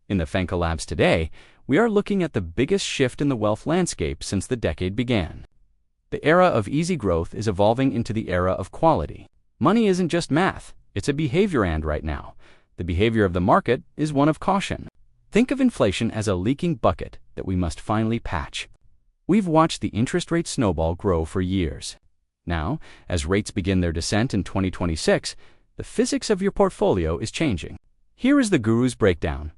In the Fenka Labs today, we are looking at the biggest shift in the wealth landscape since the decade began. The era of easy growth is evolving into the era of quality. Money isn't just math, it's a behavior, and right now, the behavior of the market is one of caution. Think of inflation as a leaking bucket that we must finally patch. We've watched the interest rate snowball grow for years. Now, as rates begin their descent in 2026, the physics of your portfolio is changing. Here is the guru's breakdown.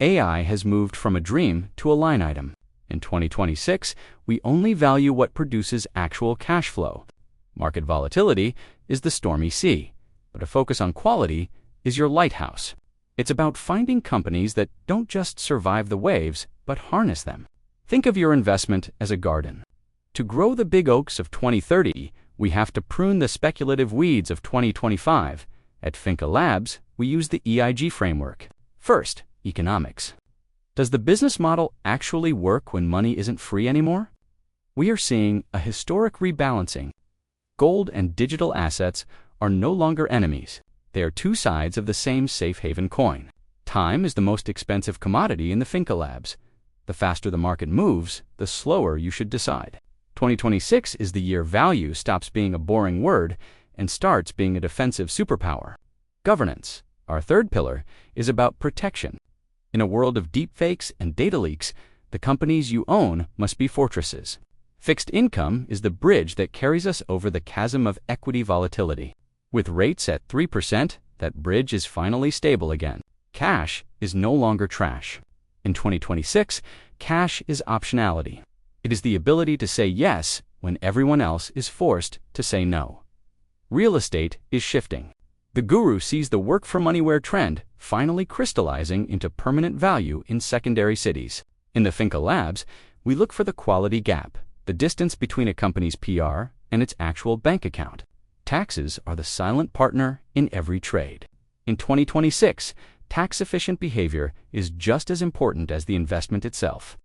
AI has moved from a dream to a line item. In 2026, we only value what produces actual cash flow. Market volatility is the stormy sea, but a focus on quality is your lighthouse. It's about finding companies that don't just survive the waves, but harness them. Think of your investment as a garden. To grow the big oaks of 2030, we have to prune the speculative weeds of 2025. At Fenka Labs, we use the EIG framework. First, economics. Does the business model actually work when money isn't free anymore? We are seeing a historic rebalancing. Gold and digital assets are no longer enemies. They are two sides of the same safe haven coin. Time is the most expensive commodity in the Fenka Labs. The faster the market moves, the slower you should decide. 2026 is the year value stops being a boring word and starts being a defensive superpower. Governance, our third pillar, is about protection. In a world of deepfakes and data leaks, the companies you own must be fortresses. Fixed income is the bridge that carries us over the chasm of equity volatility. With rates at 3%, that bridge is finally stable again. Cash is no longer trash. In 2026, cash is optionality. It is the ability to say yes when everyone else is forced to say no. Real estate is shifting. The guru sees the work from anywhere trend finally crystallizing into permanent value in secondary cities. In the Fenka Labs, we look for the quality gap, the distance between a company's PR and its actual bank account. Taxes are the silent partner in every trade. In 2026, tax-efficient behavior is just as important as the investment itself.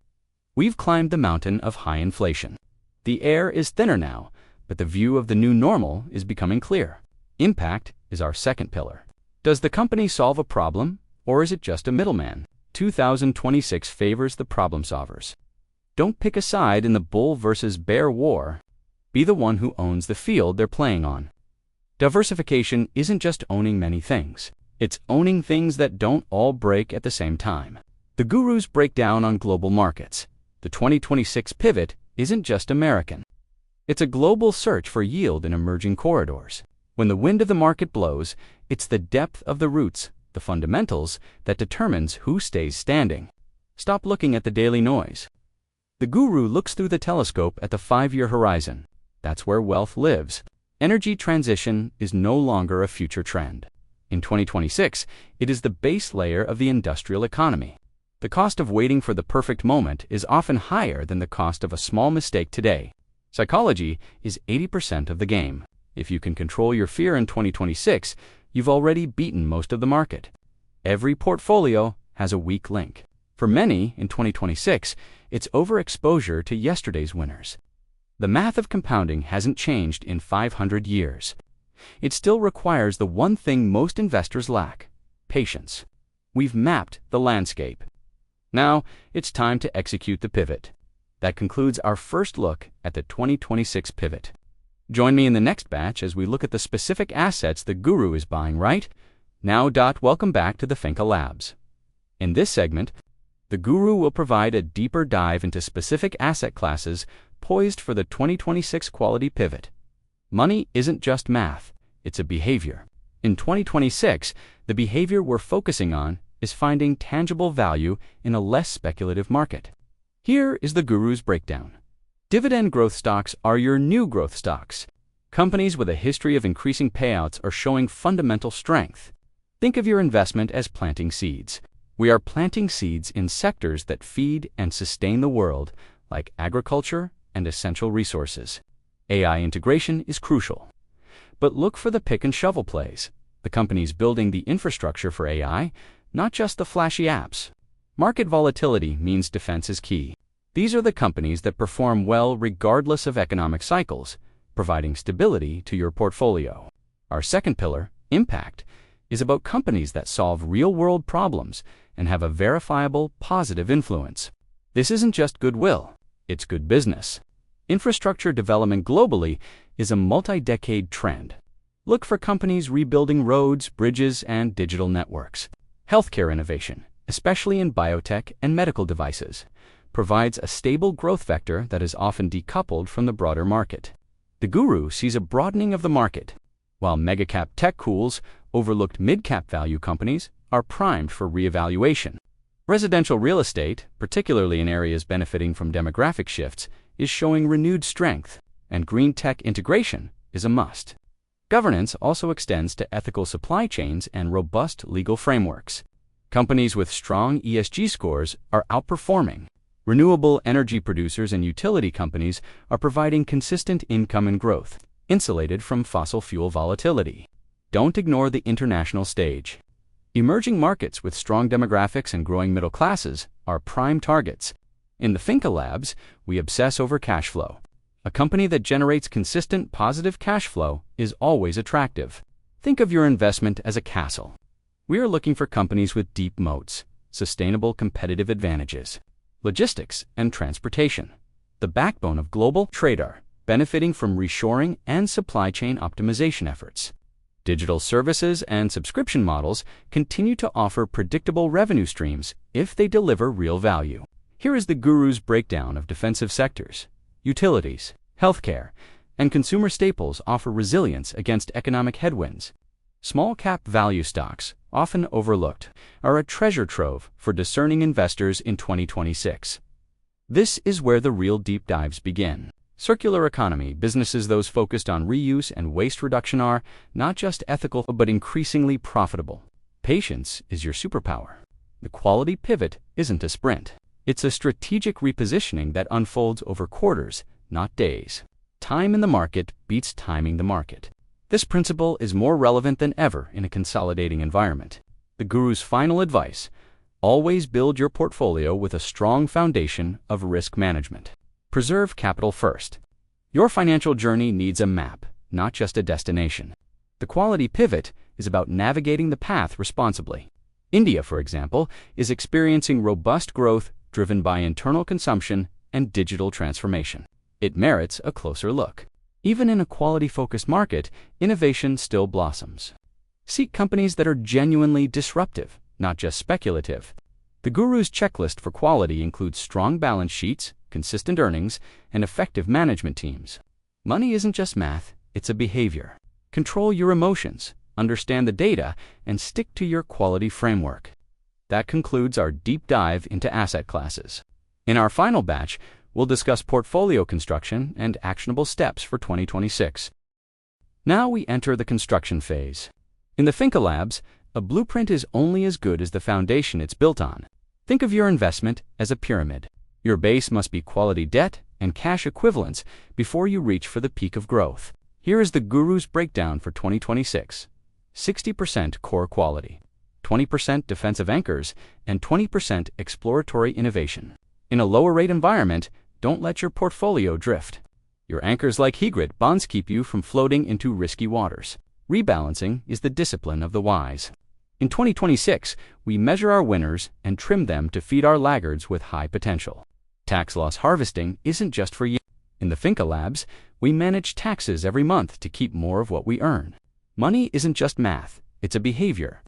We've climbed the mountain of high inflation. The air is thinner now, but the view of the new normal is becoming clear. Impact is our second pillar. Does the company solve a problem, or is it just a middleman? 2026 favors the problem solvers. Don't pick a side in the bull versus bear war. Be the one who owns the field they're playing on. Diversification isn't just owning many things. It's owning things that don't all break at the same time. The guru's breakdown on global markets. The 2026 pivot isn't just American. It's a global search for yield in emerging corridors. When the wind of the market blows, it's the depth of the roots, the fundamentals, that determines who stays standing. Stop looking at the daily noise. The guru looks through the telescope at the 5-year horizon. That's where wealth lives. Energy transition is no longer a future trend. In 2026, it is the base layer of the industrial economy. The cost of waiting for the perfect moment is often higher than the cost of a small mistake today. Psychology is 80% of the game. If you can control your fear in 2026, you've already beaten most of the market. Every portfolio has a weak link. For many, in 2026, it's overexposure to yesterday's winners. The math of compounding hasn't changed in 500 years. It still requires the one thing most investors lack: patience. We've mapped the landscape. Now, it's time to execute the pivot. That concludes our first look at the 2026 pivot. Join me in the next batch as we look at the specific assets the guru is buying right now. Welcome back to the Fenka Labs. In this segment, the guru will provide a deeper dive into specific asset classes poised for the 2026 quality pivot. Money isn't just math, it's a behavior. In 2026, the behavior we're focusing on is finding tangible value in a less speculative market. Here is the guru's breakdown. Dividend growth stocks are your new growth stocks. Companies with a history of increasing payouts are showing fundamental strength. Think of your investment as planting seeds. We are planting seeds in sectors that feed and sustain the world, like agriculture and essential resources. AI integration is crucial. But look for the pick and shovel plays. The companies building the infrastructure for AI, not just the flashy apps. Market volatility means defense is key. These are the companies that perform well regardless of economic cycles, providing stability to your portfolio. Our second pillar, impact, is about companies that solve real-world problems and have a verifiable, positive influence. This isn't just goodwill, it's good business. Infrastructure development globally is a multi-decade trend. Look for companies rebuilding roads, bridges, and digital networks. Healthcare innovation, especially in biotech and medical devices, provides a stable growth vector that is often decoupled from the broader market. The guru sees a broadening of the market, while mega-cap tech cools, overlooked mid-cap value companies, are primed for reevaluation. Residential real estate, particularly in areas benefiting from demographic shifts, is showing renewed strength, and green tech integration is a must. Governance also extends to ethical supply chains and robust legal frameworks. Companies with strong ESG scores are outperforming. Renewable energy producers and utility companies are providing consistent income and growth, insulated from fossil fuel volatility. Don't ignore the international stage. Emerging markets with strong demographics and growing middle classes are prime targets. In the Finca Labs, we obsess over cash flow. A company that generates consistent positive cash flow is always attractive. Think of your investment as a castle. We are looking for companies with deep moats, sustainable competitive advantages, logistics and transportation, the backbone of global trade, are benefiting from reshoring and supply chain optimization efforts. Digital services and subscription models continue to offer predictable revenue streams if they deliver real value. Here is the guru's breakdown of defensive sectors. Utilities, healthcare, and consumer staples offer resilience against economic headwinds. Small-cap value stocks, often overlooked, are a treasure trove for discerning investors in 2026. This is where the real deep dives begin. Circular economy businesses, those focused on reuse and waste reduction, are not just ethical but increasingly profitable. Patience is your superpower. The quality pivot isn't a sprint. It's a strategic repositioning that unfolds over quarters, not days. Time in the market beats timing the market. This principle is more relevant than ever in a consolidating environment. The guru's final advice: always build your portfolio with a strong foundation of risk management. Preserve capital first. Your financial journey needs a map, not just a destination. The quality pivot is about navigating the path responsibly. India, for example, is experiencing robust growth driven by internal consumption and digital transformation. It merits a closer look. Even in a quality-focused market, innovation still blossoms. Seek companies that are genuinely disruptive, not just speculative. The guru's checklist for quality includes strong balance sheets, consistent earnings, and effective management teams. Money isn't just math, it's a behavior. Control your emotions, understand the data, and stick to your quality framework. That concludes our deep dive into asset classes. In our final batch, we'll discuss portfolio construction and actionable steps for 2026. Now we enter the construction phase. In the Finca Labs, a blueprint is only as good as the foundation it's built on. Think of your investment as a pyramid. Your base must be quality debt and cash equivalents before you reach for the peak of growth. Here is the guru's breakdown for 2026. 60% core quality, 20% defensive anchors, and 20% exploratory innovation. In a lower rate environment, don't let your portfolio drift. Your anchors like high-grade bonds keep you from floating into risky waters. Rebalancing is the discipline of the wise. In 2026, we measure our winners and trim them to feed our laggards with high potential. Tax loss harvesting isn't just for you. In the Finca Labs, we manage taxes every month to keep more of what we earn. Money isn't just math, it's a behavior.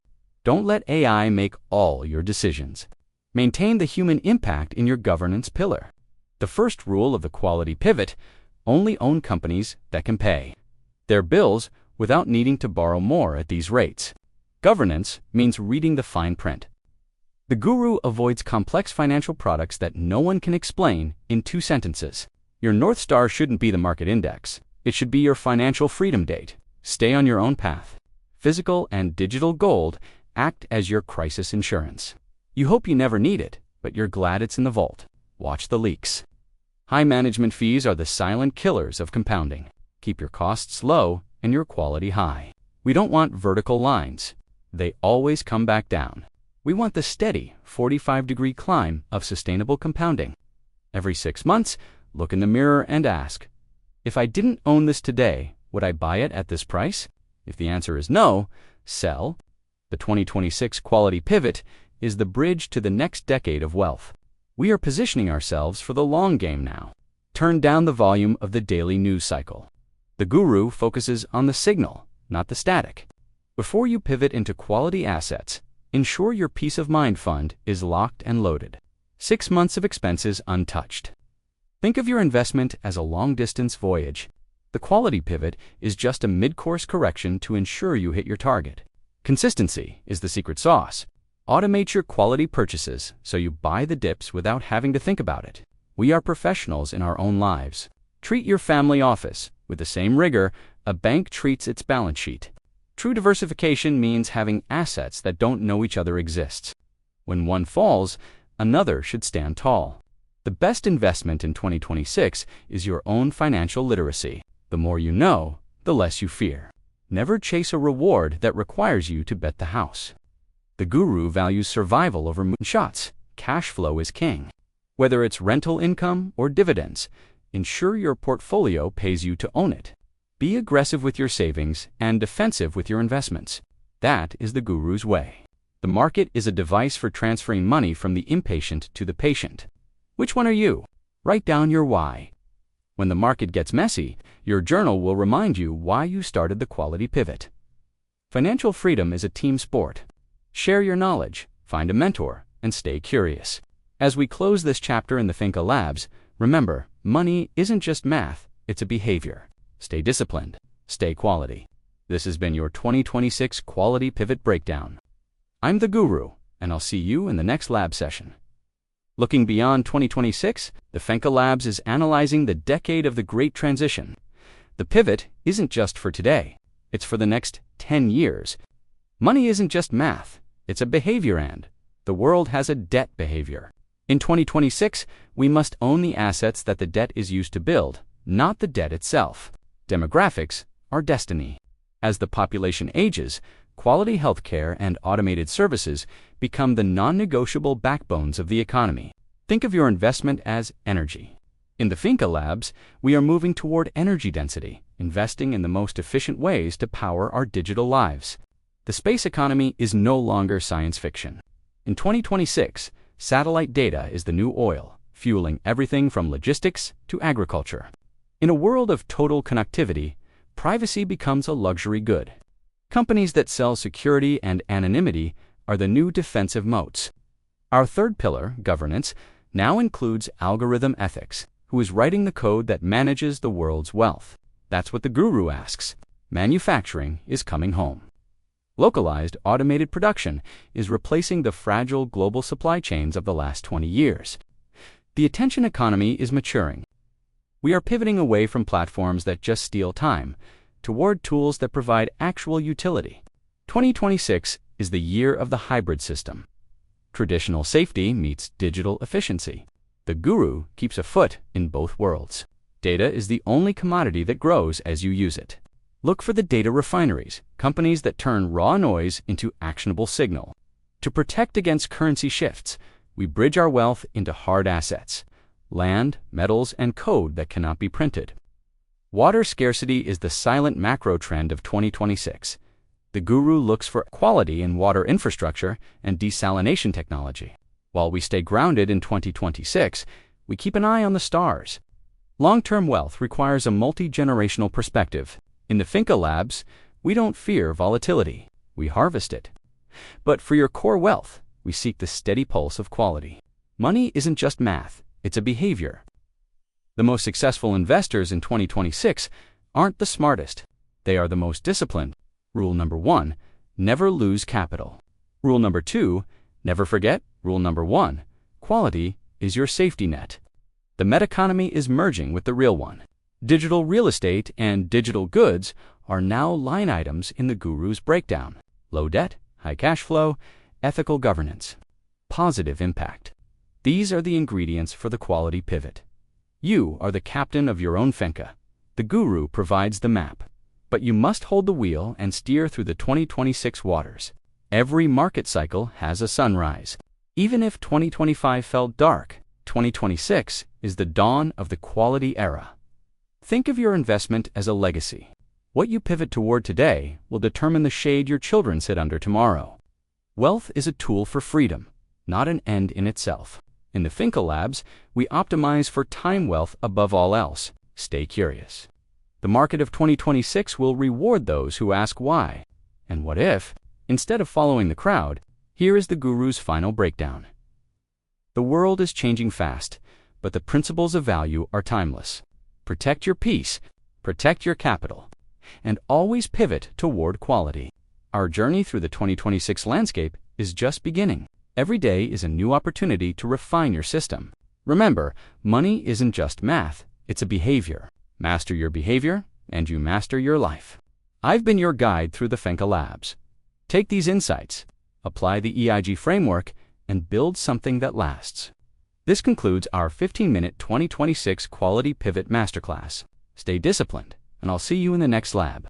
Don't let AI make all your decisions. Maintain the human impact in your governance pillar. The first rule of the quality pivot: only own companies that can pay their bills without needing to borrow more at these rates. Governance means reading the fine print. The guru avoids complex financial products that no one can explain in 2 sentences. Your North Star shouldn't be the market index. It should be your financial freedom date. Stay on your own path. Physical and digital gold act as your crisis insurance. You hope you never need it, but you're glad it's in the vault. Watch the leaks. High management fees are the silent killers of compounding. Keep your costs low and your quality high. We don't want vertical lines. They always come back down. We want the steady 45-degree climb of sustainable compounding. Every 6 months, look in the mirror and ask, if I didn't own this today, would I buy it at this price? If the answer is no, sell. The 2026 Quality Pivot is the bridge to the next decade of wealth. We are positioning ourselves for the long game now. Turn down the volume of the daily news cycle. The guru focuses on the signal, not the static. Before you pivot into quality assets, ensure your peace of mind fund is locked and loaded. 6 months of expenses untouched. Think of your investment as a long-distance voyage. The Quality Pivot is just a mid-course correction to ensure you hit your target. Consistency is the secret sauce. Automate your quality purchases so you buy the dips without having to think about it. We are professionals in our own lives. Treat your family office with the same rigor a bank treats its balance sheet. True diversification means having assets that don't know each other exists. When one falls, another should stand tall. The best investment in 2026 is your own financial literacy. The more you know, the less you fear. Never chase a reward that requires you to bet the house. The guru values survival over moonshots. Cash flow is king. Whether it's rental income or dividends, ensure your portfolio pays you to own it. Be aggressive with your savings and defensive with your investments. That is the guru's way. The market is a device for transferring money from the impatient to the patient. Which one are you? Write down your why. When the market gets messy, your journal will remind you why you started the Quality Pivot. Financial freedom is a team sport. Share your knowledge, find a mentor, and stay curious. As we close this chapter in the Finca Labs, remember, money isn't just math, it's a behavior. Stay disciplined, stay quality. This has been your 2026 Quality Pivot Breakdown. I'm the Guru, and I'll see you in the next lab session. Looking beyond 2026, the Finca Labs is analyzing the decade of the Great Transition. The pivot isn't just for today, it's for the next 10 years. Money isn't just math, it's a behavior, and the world has a debt behavior. In 2026, we must own the assets that the debt is used to build, not the debt itself. Demographics are destiny. As the population ages, quality healthcare and automated services become the non-negotiable backbones of the economy. Think of your investment as energy. In the Finca Labs, we are moving toward energy density, investing in the most efficient ways to power our digital lives. The space economy is no longer science fiction. In 2026, satellite data is the new oil, fueling everything from logistics to agriculture. In a world of total connectivity, privacy becomes a luxury good. Companies that sell security and anonymity are the new defensive moats. Our third pillar, governance, now includes algorithm ethics, who is writing the code that manages the world's wealth. That's what the guru asks. Manufacturing is coming home. Localized, automated production is replacing the fragile global supply chains of the last 20 years. The attention economy is maturing. We are pivoting away from platforms that just steal time toward tools that provide actual utility. 2026 is the year of the hybrid system. Traditional safety meets digital efficiency. The guru keeps a foot in both worlds. Data is the only commodity that grows as you use it. Look for the data refineries, companies that turn raw noise into actionable signal. To protect against currency shifts, we bridge our wealth into hard assets: land, metals, and code that cannot be printed. Water scarcity is the silent macro trend of 2026. The guru looks for quality in water infrastructure and desalination technology. While we stay grounded in 2026, we keep an eye on the stars. Long-term wealth requires a multi-generational perspective. In the Finca Labs, we don't fear volatility, we harvest it. But for your core wealth, we seek the steady pulse of quality. Money isn't just math, it's a behavior. The most successful investors in 2026 aren't the smartest, they are the most disciplined. Rule number 1, never lose capital. Rule number 2, never forget. Rule number 1, quality is your safety net. The metaconomy is merging with the real one. Digital real estate and digital goods are now line items in the guru's breakdown. Low debt, high cash flow, ethical governance, positive impact. These are the ingredients for the Quality Pivot. You are the captain of your own Finca. The guru provides the map, but you must hold the wheel and steer through the 2026 waters. Every market cycle has a sunrise. Even if 2025 felt dark, 2026 is the dawn of the quality era. Think of your investment as a legacy. What you pivot toward today will determine the shade your children sit under tomorrow. Wealth is a tool for freedom, not an end in itself. In the Finkel Labs, we optimize for time wealth above all else. Stay curious. The market of 2026 will reward those who ask why. And what if, instead of following the crowd, here is the guru's final breakdown. The world is changing fast, but the principles of value are timeless. Protect your peace, protect your capital, and always pivot toward quality. Our journey through the 2026 landscape is just beginning. Every day is a new opportunity to refine your system. Remember, money isn't just math, it's a behavior. Master your behavior, and you master your life. I've been your guide through the Finkel Labs. Take these insights, apply the EIG framework, and build something that lasts. This concludes our 15-minute 2026 Quality Pivot Masterclass. Stay disciplined, and I'll see you in the next lab.